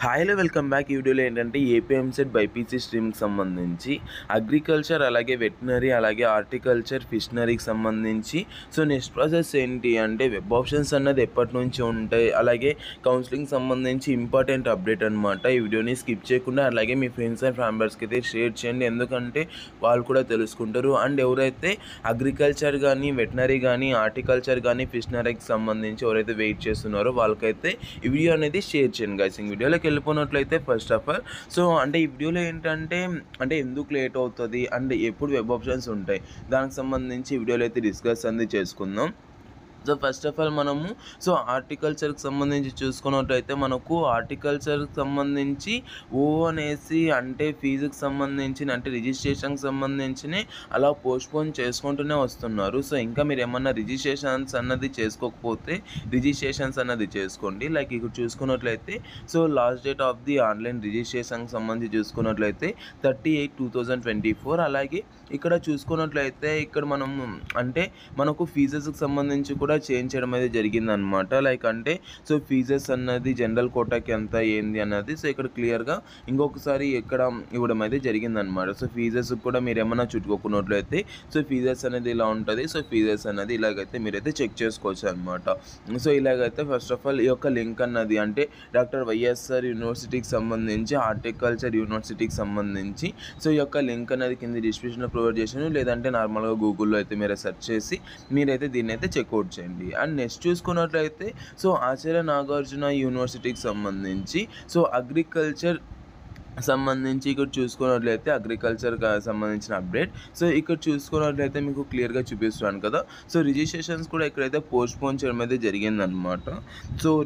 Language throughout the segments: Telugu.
హాయ్లో వెల్కమ్ బ్యాక్. ఈ వీడియోలో ఏంటంటే ఏపీఎంసెట్ బైపీసీ స్ట్రీమ్కి సంబంధించి అగ్రికల్చర్ అలాగే వెటనరీ అలాగే హార్టికల్చర్ ఫిషనరీకి సంబంధించి నెక్స్ట్ ప్రాసెస్ ఏంటి అంటే వెబ్ ఆప్షన్స్ అన్నది ఎప్పటి నుంచి ఉంటాయి, అలాగే కౌన్సిలింగ్ సంబంధించి ఇంపార్టెంట్ అప్డేట్ అనమాట. ఈ వీడియోని స్కిప్ చేయకుండా అలాగే మీ ఫ్రెండ్స్ అండ్ ఫ్యామిలీస్కి అయితే షేర్ చేయండి, ఎందుకంటే వాళ్ళు కూడా తెలుసుకుంటారు. అండ్ ఎవరైతే అగ్రికల్చర్ కానీ వెటనరీ కానీ హార్టికల్చర్ కానీ ఫిషనరీకి సంబంధించి ఎవరైతే వెయిట్ చేస్తున్నారో వాళ్ళకైతే ఈ వీడియో అనేది షేర్ చేయండి గైస్. వీడియోలోకి వెళ్ళిపోయినట్లయితే ఫస్ట్ ఆఫ్ ఆల్ ఈ వీడియోలో ఏంటంటే ఎందుకు లేట్ అవుతుంది అండ్ ఎప్పుడు వెబ్ ఆప్షన్స్ ఉంటాయి దానికి సంబంధించి వీడియోలో అయితే డిస్కస్ అనేది చేసుకుందాం. ఫస్ట్ ఆఫ్ ఆల్ మనము హార్టికల్చర్కి సంబంధించి చూసుకున్నట్లయితే మనకు హార్టికల్చర్కి సంబంధించి అనేసి అంటే ఫీజుకి సంబంధించి అంటే రిజిస్ట్రేషన్కి సంబంధించి అలా పోస్ట్పోన్ చేసుకుంటూనే వస్తున్నారు. ఇంకా మీరు ఏమన్నా రిజిస్ట్రేషన్స్ అన్నది చేసుకోకపోతే రిజిస్ట్రేషన్స్ అన్నది చేసుకోండి. లైక్ ఇక్కడ చూసుకున్నట్లయితే last date of the online రిజిస్ట్రేషన్కి సంబంధించి చూసుకున్నట్లయితే 30/8/2024. అలాగే ఇక్కడ చూసుకున్నట్లయితే ఇక్కడ మనము అంటే మనకు ఫీజెస్కి సంబంధించి కూడా చేంజ్ చేయడం అయితే జరిగిందనమాట. లైక్ అంటే ఫీజెస్ అన్నది జనరల్ కోటాకి ఎంత ఏంది అన్నది ఇక్కడ క్లియర్గా ఇంకొకసారి ఎక్కడ ఇవ్వడం అయితే జరిగిందనమాట. ఫీజెస్ కూడా మీరు ఏమన్నా చుట్టుకోకున్నట్లయితే ఫీజెస్ అనేది ఇలా ఉంటుంది. ఫీజెస్ అనేది ఇలాగైతే మీరైతే చెక్ చేసుకోవచ్చు అనమాట. ఇలాగైతే ఫస్ట్ ఆఫ్ ఆల్ ఈ యొక్క లింక్ అన్నది అంటే డాక్టర్ వైఎస్ఆర్ యూనివర్సిటీకి సంబంధించి హార్టికల్చర్ యూనివర్సిటీకి సంబంధించి ఈ యొక్క లింక్ అనేది కింద డిస్క్రిప్షన్లో ప్రొవైడ్ చేశాను, లేదంటే నార్మల్గా గూగుల్లో అయితే మీరు సెర్చ్ చేసి మీరైతే దీన్ని అయితే చెక్అవుట్ చేయండి. అండ్ నెక్స్ట్ చూసుకున్నట్లయితే ఆచార్య నాగార్జున యూనివర్సిటీకి సంబంధించి అగ్రికల్చర్ సంబంధించి ఇక్కడ చూసుకున్నట్లయితే అగ్రికల్చర్కి సంబంధించిన అప్డేట్. ఇక్కడ చూసుకున్నట్లయితే మీకు క్లియర్గా చూపిస్తున్నాను కదా. రిజిస్ట్రేషన్స్ కూడా ఇక్కడైతే పోస్ట్పోన్ చేయడం అయితే జరిగిందనమాట.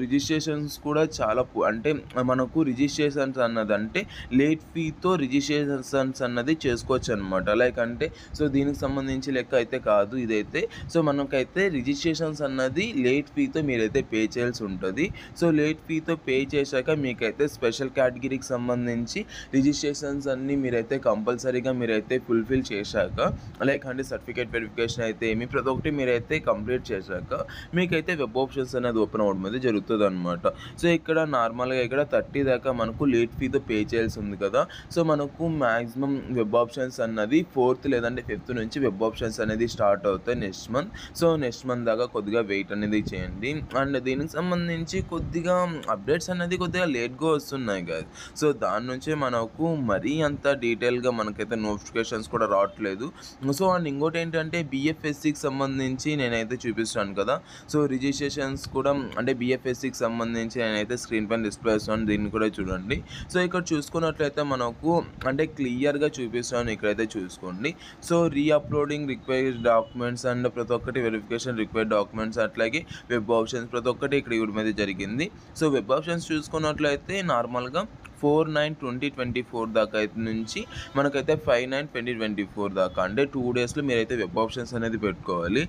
రిజిస్ట్రేషన్స్ కూడా చాలా అంటే మనకు రిజిస్ట్రేషన్స్ అన్నది అంటే లేట్ ఫీతో రిజిస్ట్రేషన్స్ అన్నది చేసుకోవచ్చు అనమాట. లైక్ అంటే దీనికి సంబంధించి లెక్క అయితే కాదు ఇదైతే. మనకైతే రిజిస్ట్రేషన్స్ అన్నది లేట్ ఫీతో మీరైతే పే చేయాల్సి ఉంటుంది. లేట్ ఫీతో పే చేశాక మీకైతే స్పెషల్ కేటగిరీకి సంబంధించి రిజిస్ట్రేషన్స్ అన్నీ మీరైతే కంపల్సరీగా మీరైతే ఫుల్ఫిల్ చేశాక, లైక్ అంటే సర్టిఫికేట్ వెరిఫికేషన్ అయితే ఏమి ప్రతి ఒక్కటి మీరైతే కంప్లీట్ చేశాక మీకైతే వెబ్ ఆప్షన్స్ అనేది ఓపెన్ అవ్వడం అయితే జరుగుతుంది అనమాట. ఇక్కడ నార్మల్గా ఇక్కడ 30 దాకా మనకు లేట్ ఫీతో పే చేయాల్సి ఉంది కదా. మనకు మ్యాక్సిమం వెబ్ ఆప్షన్స్ అన్నది 4th లేదంటే 5th నుంచి వెబ్ ఆప్షన్స్ అనేది స్టార్ట్ అవుతాయి నెక్స్ట్ మంత్. నెక్స్ట్ మంత్ దాకా కొద్దిగా వెయిట్ అనేది చేయండి. అండ్ దీనికి సంబంధించి కొద్దిగా అప్డేట్స్ అనేది కొద్దిగా లేట్గా వస్తున్నాయి కదా. దాని నుంచి మనకు మరీ అంత డీటెయిల్గా మనకైతే నోటిఫికేషన్స్ కూడా రావట్లేదు. అండ్ ఇంకోటి ఏంటంటే బిఎఫ్ఎస్సికి సంబంధించి నేనైతే చూపిస్తాను కదా. రిజిస్ట్రేషన్స్ కూడా అంటే బిఎఫ్ఎస్సికి సంబంధించి నేనైతే స్క్రీన్ పైన డిస్ప్లే చేస్తాను, దీన్ని కూడా చూడండి. ఇక్కడ చూసుకున్నట్లయితే మనకు అంటే క్లియర్గా చూపిస్తాను, ఇక్కడైతే చూసుకోండి. రీఅప్లోడింగ్ రిక్వైర్డ్ డాక్యుమెంట్స్ అండ్ ప్రతి ఒక్కటి వెరిఫికేషన్ రిక్వైర్డ్ డాక్యుమెంట్స్ అట్లాగే వెబ్ ఆప్షన్స్ ప్రతి ఒక్కటి ఇక్కడ ఇవ్వడం అయితే జరిగింది. వెబ్ ఆప్షన్స్ చూసుకున్నట్లయితే నార్మల్గా 4/9/2024 దాకా అయితే నుంచి మనకైతే 5/9/2024 దాకా అంటే 2 డేస్లో మీరైతే వెబ్ ఆప్షన్స్ అనేది పెట్టుకోవాలి.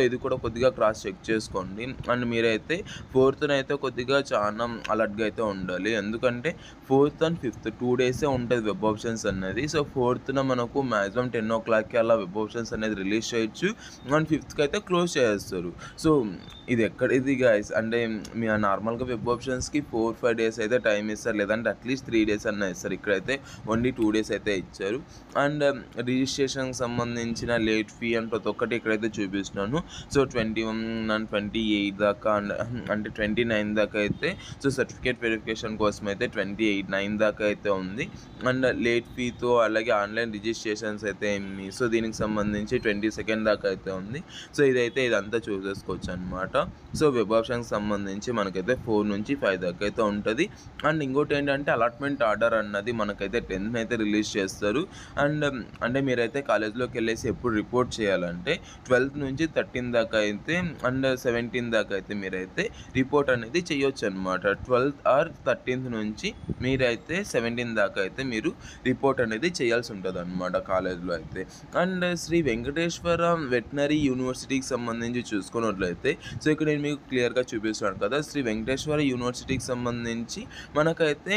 ఇది కూడా కొద్దిగా క్రాస్ చెక్ చేసుకోండి. అండ్ మీరైతే 4th అయితే కొద్దిగా చాలా అలర్ట్గా అయితే ఉండాలి, ఎందుకంటే 4th and 5th 2 డేసే ఉంటుంది వెబ్ ఆప్షన్స్ అనేది. 4th మనకు మ్యాక్సిమం 10 o'clockకి అలా వెబ్ ఆప్షన్స్ అనేది రిలీజ్ చేయొచ్చు. అండ్ 5th అయితే క్లోజ్ చేస్తారు. ఇది ఎక్కడిది గైస్ అంటే మీ నార్మల్గా వెబ్ ఆప్షన్స్కి 4-5 డేస్ అయితే టైం ఇస్తారు, లేదంటే అట్లీస్ట్ 3 డేస్ అన్న ఇస్తారు. ఇక్కడైతే ఓన్లీ 2 డేస్ అయితే ఇచ్చారు. అండ్ రిజిస్ట్రేషన్కి సంబంధించిన లేట్ ఫీ అని ప్రతి ఒక్కటి ఇక్కడైతే చూపిస్తున్నాను. 21 and 28 దాకా అంటే 29 దాకా అయితే సర్టిఫికేట్ వెరిఫికేషన్ కోసం అయితే 28/9 దాకా అయితే ఉంది. అండ్ లేట్ ఫీతో అలాగే ఆన్లైన్ రిజిస్ట్రేషన్స్ అయితే ఏమి దీనికి సంబంధించి 22nd దాకా అయితే ఉంది. ఇదంతా చూసేసుకోవచ్చు అనమాట. వెబ్ ఆప్షన్కి సంబంధించి మనకైతే 4 నుంచి 5 దాకా అయితే ఉంటుంది. అండ్ ఇంకోటి ఏంటంటే అలాట్మెంట్ ఆర్డర్ అన్నది మనకైతే 10th అయితే రిలీజ్ చేస్తారు. అండ్ అంటే మీరైతే కాలేజ్లోకి వెళ్ళేసి ఎప్పుడు రిపోర్ట్ చేయాలంటే 12th నుంచి 13 దాకా అయితే అండ్ 17 దాకా అయితే మీరైతే రిపోర్ట్ అనేది చేయొచ్చు అనమాట. 12th or 13th నుంచి మీరైతే 17 దాకా అయితే మీరు రిపోర్ట్ అనేది చేయాల్సి ఉంటుంది అనమాట కాలేజ్లో అయితే. అండ్ శ్రీ వెంకటేశ్వర వెటనరీ యూనివర్సిటీకి సంబంధించి చూసుకున్నట్లయితే ఇక్కడ నేను మీకు క్లియర్గా చూపిస్తాను కదా. శ్రీ వెంకటేశ్వర యూనివర్సిటీకి సంబంధించి మనకైతే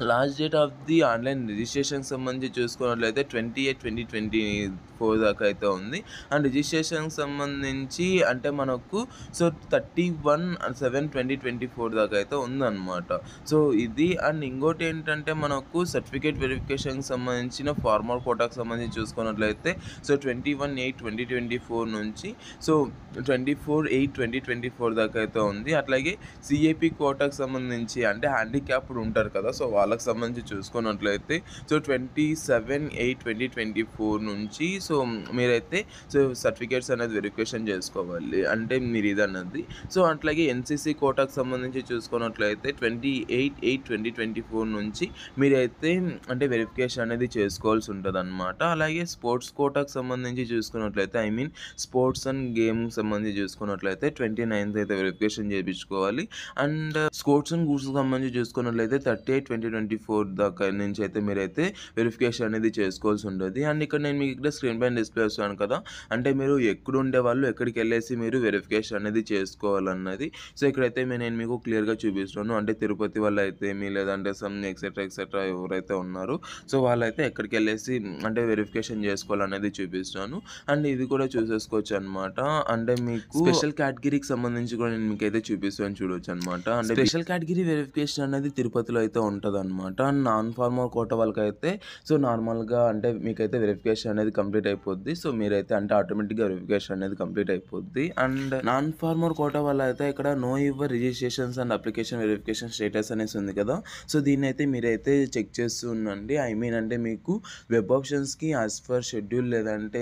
last date of the online రిజిస్ట్రేషన్‌కి సంబంధించి చూసుకున్నట్లయితే 28/20/24 దాకా అయితే ఉంది. అండ్ రిజిస్ట్రేషన్‌కి సంబంధించి అంటే మనకు సో 31/7/2024 దాకా అయితే ఉందన్నమాట. సో ఇది అండ్ ఇంకోటేంటంటే మనకు సర్టిఫికేట్ వెరిఫికేషన్‌కి సంబంధించిన ఫార్మల్ కోటాకి సంబంధించి చూసుకున్నట్లయితే సో 21/8/2024 నుంచి సో 24/8/2024 దాకా అయితే ఉంది. అట్లాగే సీఏపీ కోటాకి సంబంధించి అంటే హ్యాండిక్యాప్డ్ ఉంటారు కదా! సో వాళ్ళకి సంబంధించి చూసుకున్నట్లయితే సో 27/8/2024 నుంచి సో మీరైతే సో సర్టిఫికేట్స్ అనేది వెరిఫికేషన్ చేసుకోవాలి. అంటే మీరు ఇదన్నది. సో అట్లాగే ఎన్‌సీసీ కోటాకి సంబంధించి చూసుకున్నట్లయితే 28/8/2024 నుంచి మీరైతే అంటే వెరిఫికేషన్ అనేది చేసుకోవాల్సి ఉంటదనమాట. అలాగే స్పోర్ట్స్ కోటాకి సంబంధించి చూసుకున్నట్లయితే ఐ మీన్ స్పోర్ట్స్ అండ్ గేమ్‌కి సంబంధించి చూసుకున్నట్లయితే 29th అయితే వెరిఫికేషన్ చేపించుకోవాలి. అండ్ స్పోర్ట్స్ అండ్ గూడ్స్‌కి సంబంధించి చూసుకున్నట్లయితే 30/8/2024 దాకా నుంచి అయితే మీరైతే వెరిఫికేషన్ అనేది చేసుకోవాల్సి ఉంటది. అండ్ ఇక్కడ నేను మీకు ఇక్కడ స్క్రీన్ పైన డిస్‌ప్లే చేస్తున్నాను కదా! అంటే మీరు ఎక్కడుండేవాళ్ళు ఎక్కడికెళ్ళేసి మీరు వెరిఫికేషన్ అనేది చేసుకోవాలన్నది. సో ఇక్కడైతే నేను మీకు క్లియర్‌గా చూపిస్తున్నాను. అంటే తిరుపతి వాళ్ళైతేమి లేదంటే సమ్ ఎక్సెట్రా ఎవరైతే ఉన్నారో సో వాళ్ళైతే ఎక్కడికెళ్ళేసి అంటే వెరిఫికేషన్ చేసుకోవాలనేది చూపిస్తున్నాను. అండ్ ఇది కూడా చూసేసుకోవచ్చనమాట. అంటే మీకు స్పెషల్ కేటగిరీకి సంబంధించి కూడా నేను మీకైతే చూపిస్తాను చూడొచ్చనమాట. అంటే స్పెషల్ కేటగిరీ వెరిఫికేషన్ అనేది తిరుపతిలో అయితే ఉంటదనమాట. నాన్ ఫార్మల్ కోటా వాళ్ళకైతే సో నార్మల్‌గా అంటే మీకైతే వెరిఫికేషన్ అనేది కంప్లీట్ అయిపోద్ది. సో మీరైతే అంటే ఆటోమేటిక్‌గా వెరిఫికేషన్ అనేది కంప్లీట్ అయిపోద్ది. అండ్ నాన్ ఫార్మల్ కోటా వాళ్ళైతే ఇక్కడ know your registrations and application verification status అనేసి ఉంది కదా! సో దీన్నైతే మీరైతే చెక్ చేస్తూ ఉండండి. ఐ మీన్ అంటే మీకు వెబ్ ఆప్షన్స్‌కి యాస్ పర్ షెడ్యూల్ లేదంటే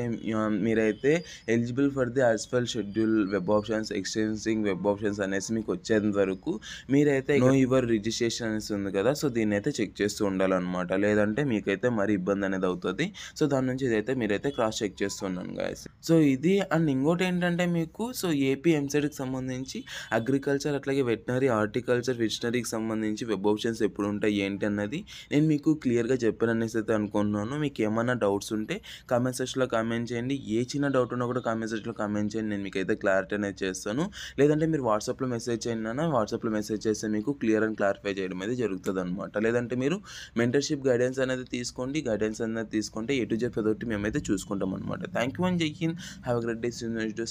మీరైతే eligible for the as per schedule web options extending web options అనేసి మీకు వచ్చేంత వరకు మీరైతే నో యువర్ రిజిస్ట్రేషన్ అనేసి ఉంది కదా! సో దీన్నైతే చెక్ చేస్తూ ఉండాలన్నమాట. లేదంటే మీకైతే మరీ ఇబ్బంది అనేది అవుతది. సో దాని నుంచి ఇదైతే మీరైతే క్రాస్ చెక్ చేస్తూ ఉండండి గైస్. సో ఇది అండ్ ఇంకోటేంటంటే మీకు సో ఏపీ ఎంసెట్‌కి సంబంధించి అగ్రికల్చర్ అట్లాగే వెటనరీ, హార్టికల్చర్, ఫిషనరీకి సంబంధించి వెబ్ ఆప్షన్స్ ఎప్పుడుంటాయి ఏంటి అన్నది నేను మీకు క్లియర్‌గా చెప్పాననేసి అయితే అనుకుంటున్నాను. మీకేమన్నా డౌట్స్ ఉంటే కామెంట్ సెక్షన్‌లో కామెంట్ చేయండి. ఏ చిన్న డౌట్ ఉన్నా కూడా కామెంట్ సెక్షన్‌లో కామెంట్ చేయండి. నేను మీకైతే క్లారిటీ అనేది చేస్తాను. లేదంటే మీరు వాట్సాప్‌లో మెసేజ్ చేయండి నాన్న. వాట్సాప్‌లో మెసేజ్ చేస్తే మీకు క్లియర్ అండ్ క్లారిఫై చేయడం అయితే జరుగుతదనమాట. లేదంటే మీరు మెంటర్‌షిప్ గైడెన్స్ అనేది తీసుకోండి. గైడెన్స్ అనేది తీసుకుంటే ఏ టు జెడ్ ప్రతి మేమైతే చూసుకుంటామనమాట. థ్యాంక్ యూ అండ్ జై Hind. Have a great day.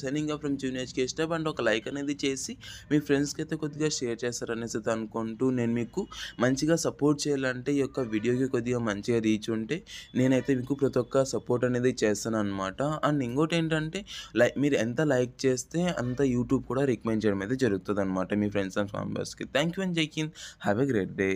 Signing off from junior education step and ఒక లైక్ అనేది చేసి మీ ఫ్రెండ్స్‌కి అయితే కొద్దిగా షేర్ చేస్తారనేసి అయితే అనుకుంటూ నేను మీకు మంచిగా సపోర్ట్ చేయాలంటే ఈ యొక్క వీడియోకి కొద్దిగా మంచిగా రీచ్ ఉంటే నేనైతే మీకు ప్రతి ఒక్క సపోర్ట్ అనేది చేస్తాననమాట. అండ్ ఇంకోటేంటంటే మీరు ఎంత లైక్ చేస్తే అంత యూట్యూబ్ కూడా రికమెండ్ చేయడం అయితే జరుగుతదనమాట మీ ఫ్రెండ్స్ అండ్ మెంబర్స్‌కి. థ్యాంక్ యూ అండ్ జై Hind. Have a great day.